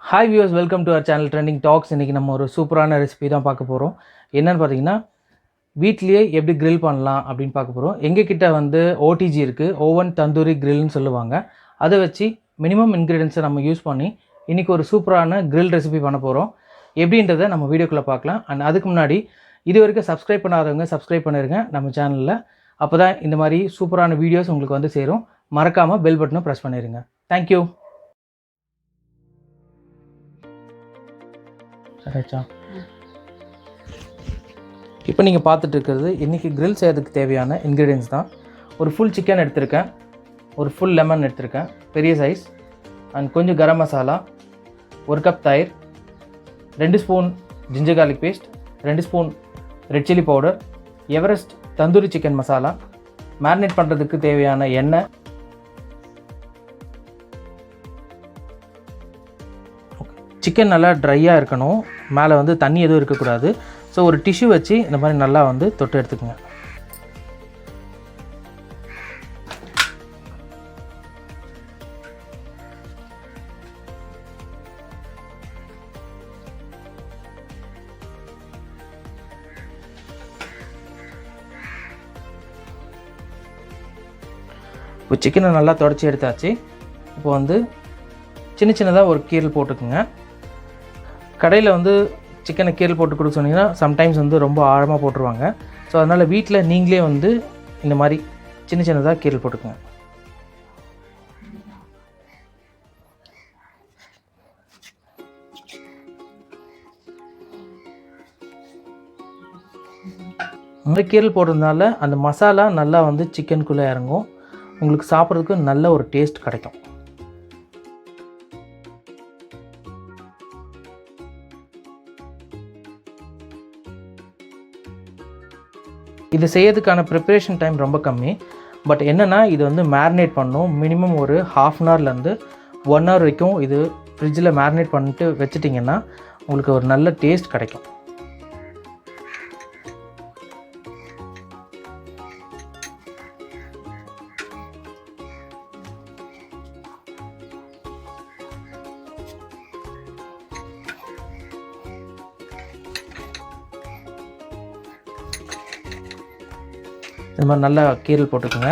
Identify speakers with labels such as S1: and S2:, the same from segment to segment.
S1: Hi viewers, welcome to our channel trending talks. இன்றைக்கி நம்ம ஒரு சூப்பரான ரெசிபி தான் பார்க்க போகிறோம். என்னென்னு பார்த்தீங்கன்னா, வீட்லேயே எப்படி கிரில் பண்ணலாம் அப்படின்னு பார்க்க போகிறோம். எங்ககிட்ட வந்து ஓடிஜி இருக்குது, ஓவன் தந்தூரி கிரில்னு சொல்லுவாங்க. அதை வச்சு மினிமம் இன்க்ரீடியன்ஸை நம்ம யூஸ் பண்ணி இன்றைக்கி ஒரு சூப்பரான கிரில் ரெசிபி பண்ண போகிறோம். எப்படின்றத நம்ம வீடியோக்குள்ளே பார்க்கலாம். அண்ட் அதுக்கு முன்னாடி இது வரைக்கும் சப்ஸ்கிரைப் பண்ணாதவங்க சப்ஸ்கிரைப் பண்ணிடுங்க நம்ம சேனலில். அப்போ தான் இந்த மாதிரி சூப்பரான வீடியோஸ் உங்களுக்கு வந்து சேரும். மறக்காமல் பெல் பட்டனை ப்ரெஸ் பண்ணிடுங்க. தேங்க்யூ. இப்போ நீங்கள் பார்த்துட்டு இருக்கிறது இன்றைக்கி கிரில் செய்யறதுக்கு தேவையான இன்க்ரீடியன்ஸ் தான். ஒரு ஃபுல் சிக்கன் எடுத்திருக்கேன், ஒரு ஃபுல் லெமன் எடுத்திருக்கேன் பெரிய சைஸ், அண்ட் கொஞ்சம் கரம் மசாலா, 1 கப் தயிர், 2 spoon ginger garlic paste, 2 spoon red chilli powder, Everest tandoori chicken masala, marinate பண்ணுறதுக்கு தேவையான எண்ணெய். சிக்கன் நல்லா ட்ரையாக இருக்கணும், மேலே வந்து தண்ணி எதுவும் இருக்கக்கூடாது. ஸோ ஒரு டிஷ்யூ வச்சு இந்த மாதிரி நல்லா வந்து தொட்டு எடுத்துக்கோங்க. இப்போ சிக்கனை நல்லா தொடச்சி எடுத்தாச்சு. இப்போ வந்து சின்ன சின்னதாக ஒரு கீரல் போட்டுக்குங்க. கடையில் வந்து சிக்கனை கீரல் போட்டு கொடுக்க சொன்னீங்கன்னா சம்டைம்ஸ் வந்து ரொம்ப ஆழமாக போட்டுருவாங்க. ஸோ அதனால் வீட்டில் நீங்களே வந்து இந்த மாதிரி சின்ன சின்னதாக கீரல் போட்டுக்குங்க. இந்த கீரல் போடுறதுனால அந்த மசாலா நல்லா வந்து சிக்கனுக்குள்ளே இறங்கும், உங்களுக்கு சாப்பிட்றதுக்கு நல்ல ஒரு டேஸ்ட் கிடைக்கும். இது செய்யறதுக்கான ப்ரிப்ரேஷன் டைம் ரொம்ப கம்மி. பட் என்னென்னா, இது வந்து மேரினேட் பண்ணணும். மினிமம் ஒரு ½ ஹவர்லேருந்து 1 ஹவர் வரைக்கும் இது ஃப்ரிட்ஜில் மேரினேட் பண்ணிட்டு வச்சிட்டிங்கன்னா உங்களுக்கு ஒரு நல்ல டேஸ்ட் கிடைக்கும். இந்த மாதிரி நல்லா கீரல் போட்டுக்கோங்க.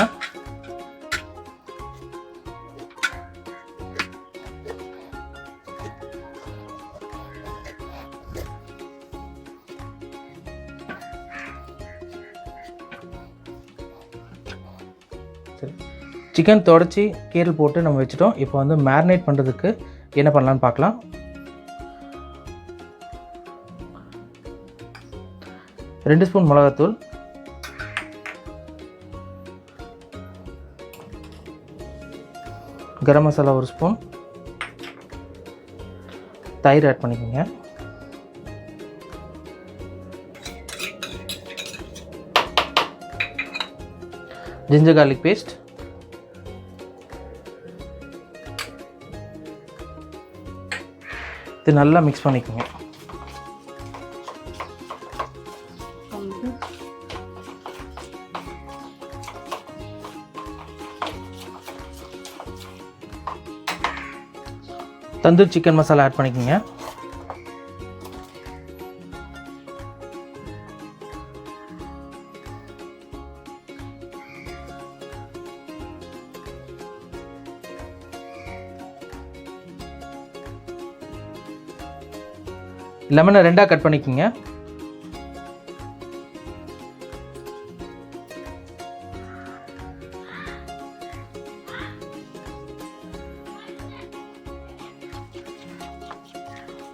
S1: சரி, சிக்கன் தொடச்சி கீரல் போட்டு நம்ம வச்சுட்டோம். இப்போ வந்து மேரினேட் பண்ணுறதுக்கு என்ன பண்ணலான்னு பார்க்கலாம். 2 ஸ்பூன் மிளகாத்தூள், கரம் மசாலா 1 ஸ்பூன், தயிர் ஆட் பண்ணிக்கோங்க, ஜிஞ்சர் கார்லிக் பேஸ்ட், இது நல்லா மிக்ஸ் பண்ணிக்கோங்க. தந்தூரி சிக்கன் மசாலா ஆட் பண்ணிக்கோங்க. லெமனை 2ஆ கட் பண்ணிக்கோங்க.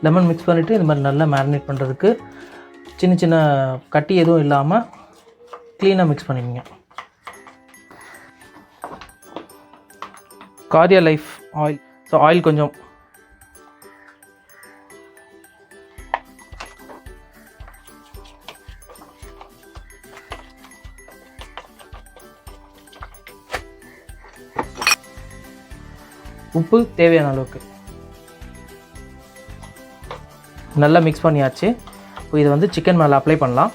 S1: லெமன் மிக்ஸ் பண்ணிவிட்டு இந்த மாதிரி நல்லா மேரினேட் பண்ணுறதுக்கு சின்ன சின்ன கட்டி எதுவும் இல்லாமல் க்ளீனாக மிக்ஸ் பண்ணிக்கோங்க. Cardia life oil, so oil கொஞ்சம், உப்பு தேவையான அளவுக்கு நல்லா மிக்ஸ் பண்ணியாச்சு. இப்போ இதை வந்து சிக்கன் மேலே அப்ளை பண்ணலாம்.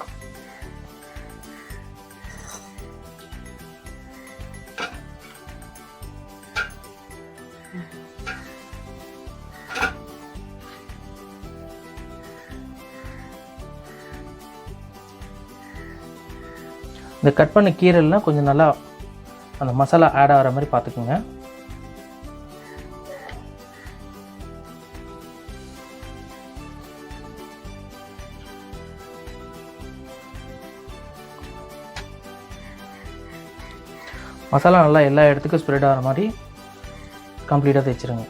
S1: இந்த கட் பண்ண கீரைலாம் கொஞ்சம் நல்லா அந்த மசாலா ஆட் ஆகிற மாதிரி பார்த்துக்குங்க. மசாலா நல்லா எல்லா இடத்துக்கும் ஸ்ப்ரெட் ஆகிற மாதிரி கம்ப்ளீட்டாக தேய்ச்சிருங்க.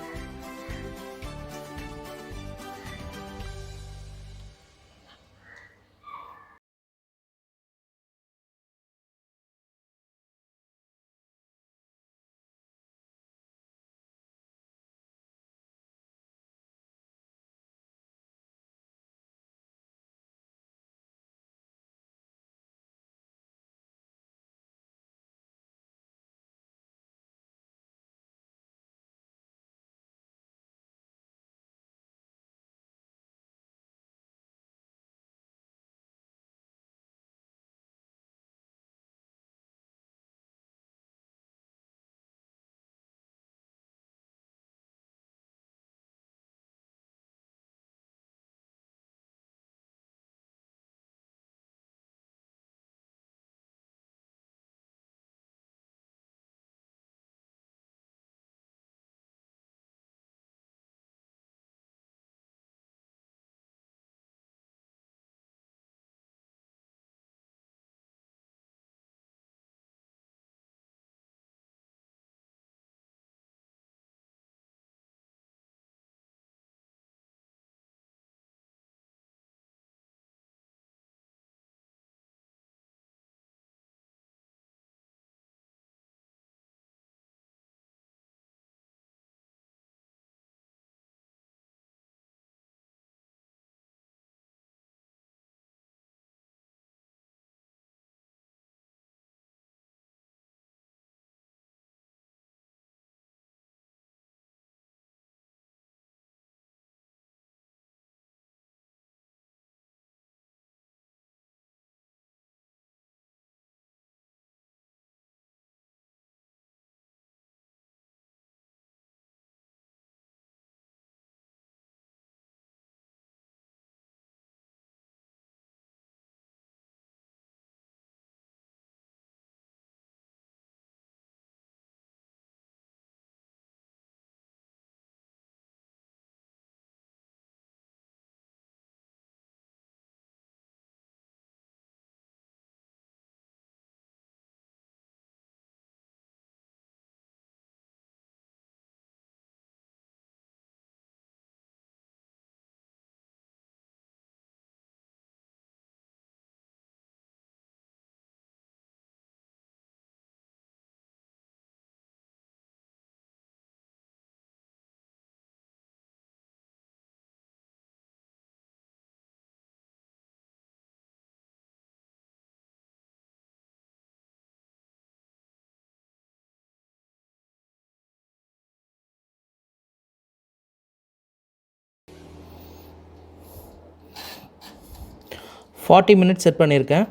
S1: ஃபார்ட்டி மினிட்ஸ் செட் பண்ணியிருக்கேன்.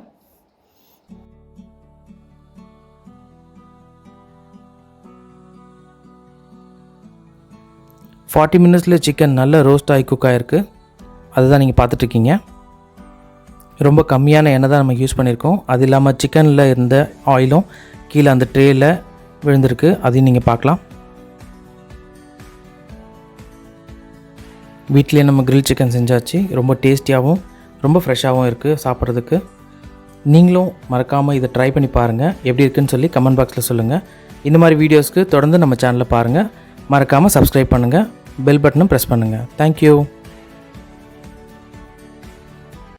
S1: 40 மினிட்ஸில் சிக்கன் நல்ல ரோஸ்ட் ஆகி குக் ஆகிருக்கு. அதுதான் நீங்கள் பார்த்துட்ருக்கீங்க. ரொம்ப கம்மியான எண்ணெய் தான் நம்ம யூஸ் பண்ணியிருக்கோம். அது இல்லாமல் சிக்கனில் இருந்த ஆயிலும் கீழே அந்த ட்ரேயில் விழுந்திருக்கு. அதையும் நீங்கள் பார்க்கலாம். வீட்டிலே நம்ம கிரில் சிக்கன் செஞ்சாச்சு. ரொம்ப டேஸ்டியாகவும் ரொம்ப ஃப்ரெஷ்ஷாகவும் இருக்குது சாப்பிட்றதுக்கு. நீங்களும் மறக்காமல் இதை ட்ரை பண்ணி பாருங்கள். எப்படி இருக்குன்னு சொல்லி கமெண்ட் பாக்ஸில் சொல்லுங்கள். இந்த மாதிரி வீடியோஸ்க்கு தொடர்ந்து நம்ம சேனலில் பாருங்கள். மறக்காமல் சப்ஸ்கிரைப் பண்ணுங்கள். பெல் பட்டனும் ப்ரெஸ் பண்ணுங்கள். தேங்க்யூ.